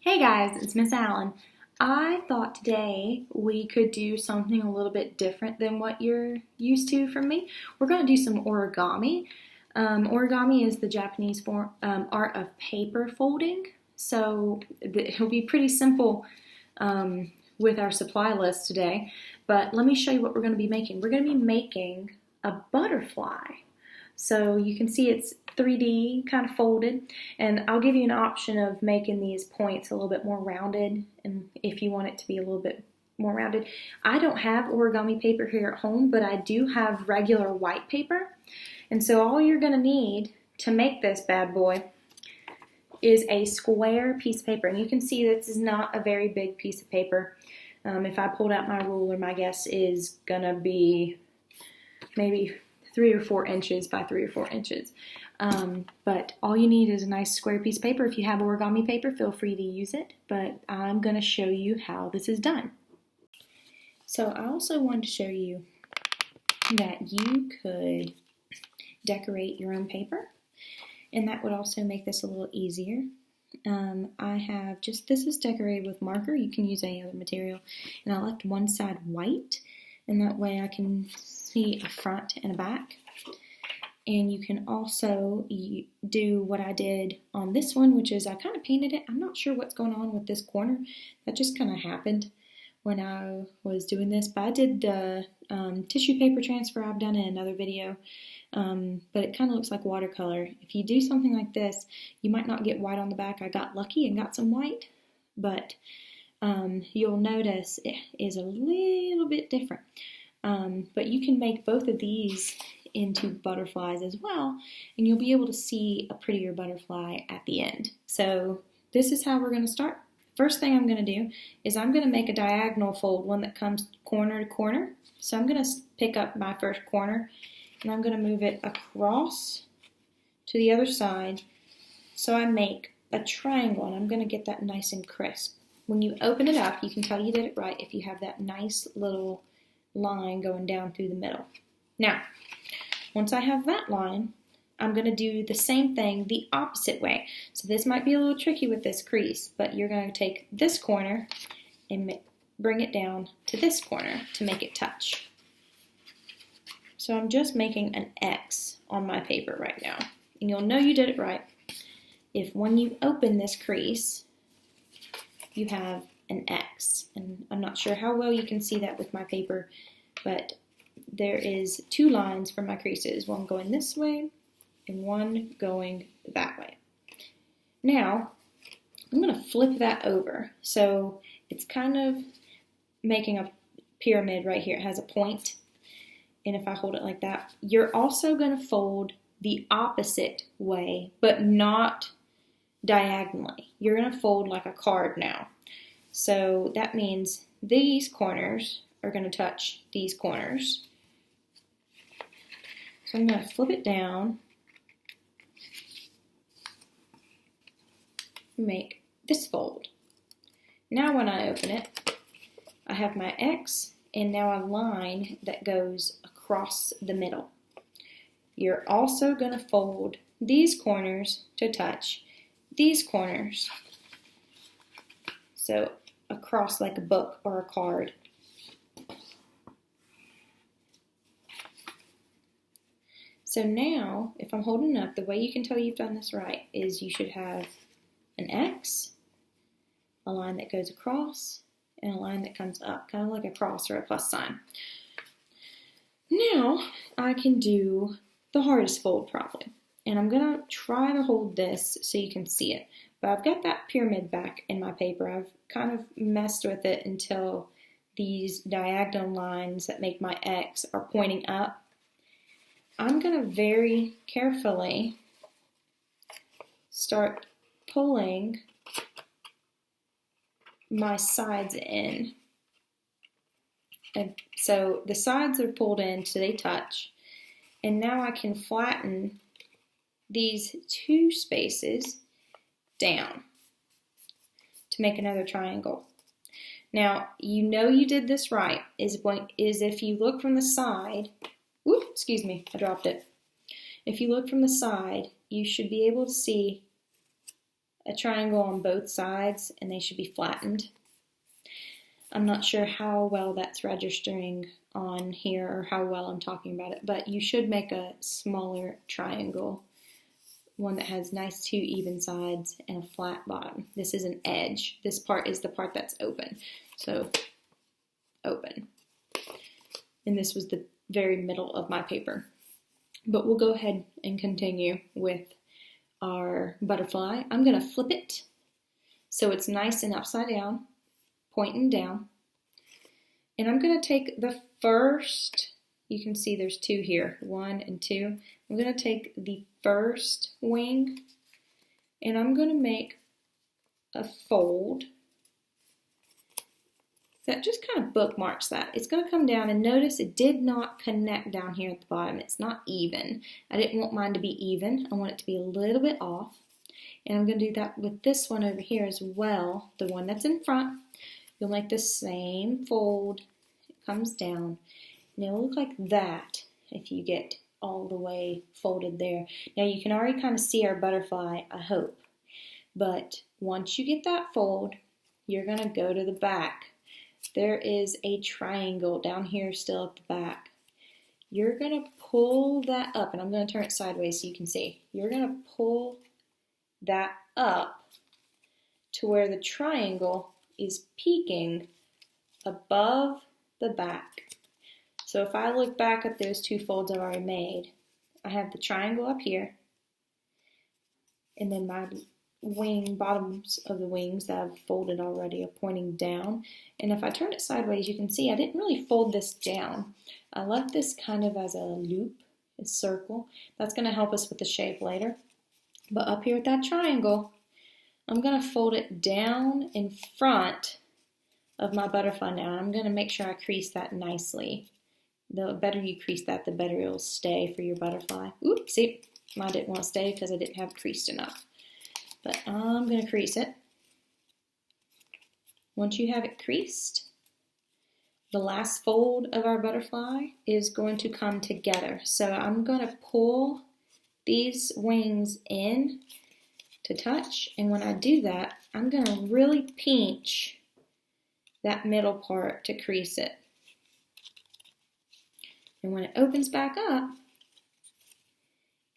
Hey guys, it's Miss Allen. I thought today we could do something a little bit different than what you're used to from me. We're going to do some origami. Origami is the Japanese form, art of paper folding, so it'll be pretty simple with our supply list today. But let me show you what we're going to be making. We're going to be making a butterfly. So you can see it's 3D kind of folded, and I'll give you an option of making these points a little bit more rounded, and if you want it to be a little bit more rounded. I don't have origami paper here at home, but I do have regular white paper, and so all you're going to need to make this bad boy is a square piece of paper, and you can see this is not a very big piece of paper. If I pulled out my ruler, my guess is going to be maybe 3 or 4 inches by 3 or 4 inches. But all you need is a nice square piece of paper. If you have origami paper, feel free to use it, but I'm going to show you how this is done. So I also wanted to show you that you could decorate your own paper, and that would also make this a little easier. This is decorated with marker. You can use any other material, and I left one side white, and that way I can see a front and a back. And you can also do what I did on this one, which is I kind of painted it. I'm not sure what's going on with this corner. That just kind of happened when I was doing this. But I did the tissue paper transfer. I've done it in another video. But it kind of looks like watercolor. If you do something like this, you might not get white on the back. I got lucky and got some white. But you'll notice it is a little bit different. But you can make both of these into butterflies as well, and you'll be able to see a prettier butterfly at the end. So this is how we're going to start. First thing I'm going to do is I'm going to make a diagonal fold, one that comes corner to corner. So I'm going to pick up my first corner, and I'm going to move it across to the other side, so I make a triangle, and I'm going to get that nice and crisp. When you open it up, you can tell you did it right if you have that nice little line going down through the middle. Now, once I have that line, I'm going to do the same thing the opposite way. So this might be a little tricky with this crease, but you're going to take this corner and bring it down to this corner to make it touch. So I'm just making an X on my paper right now. And you'll know you did it right if when you open this crease, you have an X. And I'm not sure how well you can see that with my paper, but there is 2 lines for my creases, one going this way and one going that way. Now, I'm going to flip that over. So it's kind of making a pyramid right here. It has a point, and if I hold it like that, you're also going to fold the opposite way, but not diagonally. You're going to fold like a card now. So that means these corners are going to touch these corners. So I'm going to flip it down, make this fold. Now when I open it, I have my X and now a line that goes across the middle. You're also going to fold these corners to touch these corners. So across like a book or a card. So now, if I'm holding it up, the way you can tell you've done this right is you should have an X, a line that goes across, and a line that comes up, kind of like a cross or a plus sign. Now, I can do the hardest fold probably. And I'm going to try to hold this so you can see it. But I've got that pyramid back in my paper. I've kind of messed with it until these diagonal lines that make my X are pointing up. I'm going to very carefully start pulling my sides in. And so the sides are pulled in so they touch. And now I can flatten these 2 spaces down to make another triangle. Now, you know you did this right is if you look from the side. Whoop, excuse me, I dropped it. If you look from the side, you should be able to see a triangle on both sides and they should be flattened. I'm not sure how well that's registering on here or how well I'm talking about it, but you should make a smaller triangle, one that has nice two even sides and a flat bottom. This is an edge. This part is the part that's open. So open. And this was the very middle of my paper. But we'll go ahead and continue with our butterfly. I'm going to flip it so it's nice and upside down, pointing down. And I'm going to take the first, you can see there's two here, 1 and 2. I'm going to take the first wing and I'm going to make a fold that just kind of bookmarks that. It's going to come down, and notice it did not connect down here at the bottom. It's not even. I didn't want mine to be even. I want it to be a little bit off. And I'm going to do that with this one over here as well, the one that's in front. You'll make the same fold. It comes down. And it'll look like that if you get all the way folded there. Now you can already kind of see our butterfly, I hope. But once you get that fold, you're going to go to the back. There is a triangle down here still at the back. You're going to pull that up, and I'm going to turn it sideways so you can see. You're going to pull that up to where the triangle is peeking above the back. So if I look back at those two folds I've already made, I have the triangle up here, and then my bottoms of the wings that I've folded already are pointing down. And if I turn it sideways, you can see I didn't really fold this down. I left this kind of as a loop, a circle. That's going to help us with the shape later. But up here at that triangle, I'm going to fold it down in front of my butterfly now. And I'm going to make sure I crease that nicely. The better you crease that, the better it'll stay for your butterfly. Oops, see, mine didn't want to stay because I didn't have it creased enough. But I'm going to crease it. Once you have it creased, the last fold of our butterfly is going to come together. So I'm going to pull these wings in to touch, and when I do that, I'm going to really pinch that middle part to crease it. And when it opens back up,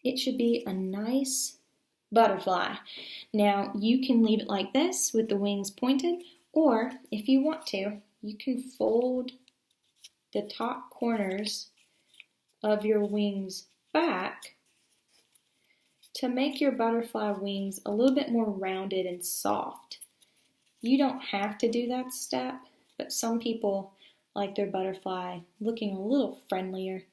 it should be a nice butterfly. Now you can leave it like this with the wings pointed, or if you want to, you can fold the top corners of your wings back to make your butterfly wings a little bit more rounded and soft. You don't have to do that step, but some people like their butterfly looking a little friendlier,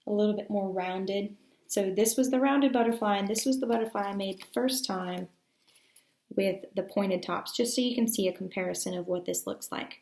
a little bit more rounded. So this was the rounded butterfly, and this was the butterfly I made the first time with the pointed tops, just so you can see a comparison of what this looks like.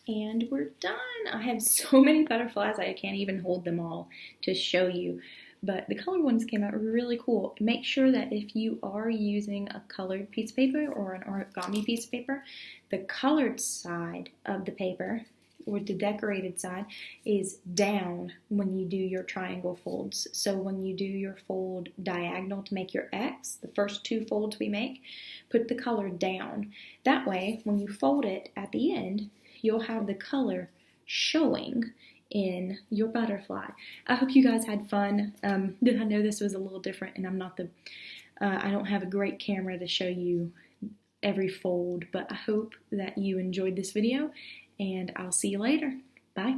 And we're done. I have so many butterflies I can't even hold them all to show you, but the colored ones came out really cool. Make sure that if you are using a colored piece of paper or an origami piece of paper, the colored side of the paper, or the decorated side, is down when you do your triangle folds. So when you do your fold diagonal to make your X, the first two folds we make, put the color down. That way, when you fold it at the end, you'll have the color showing in your butterfly. I hope you guys had fun. I know this was a little different, and I don't have a great camera to show you every fold, but I hope that you enjoyed this video, and I'll see you later. Bye.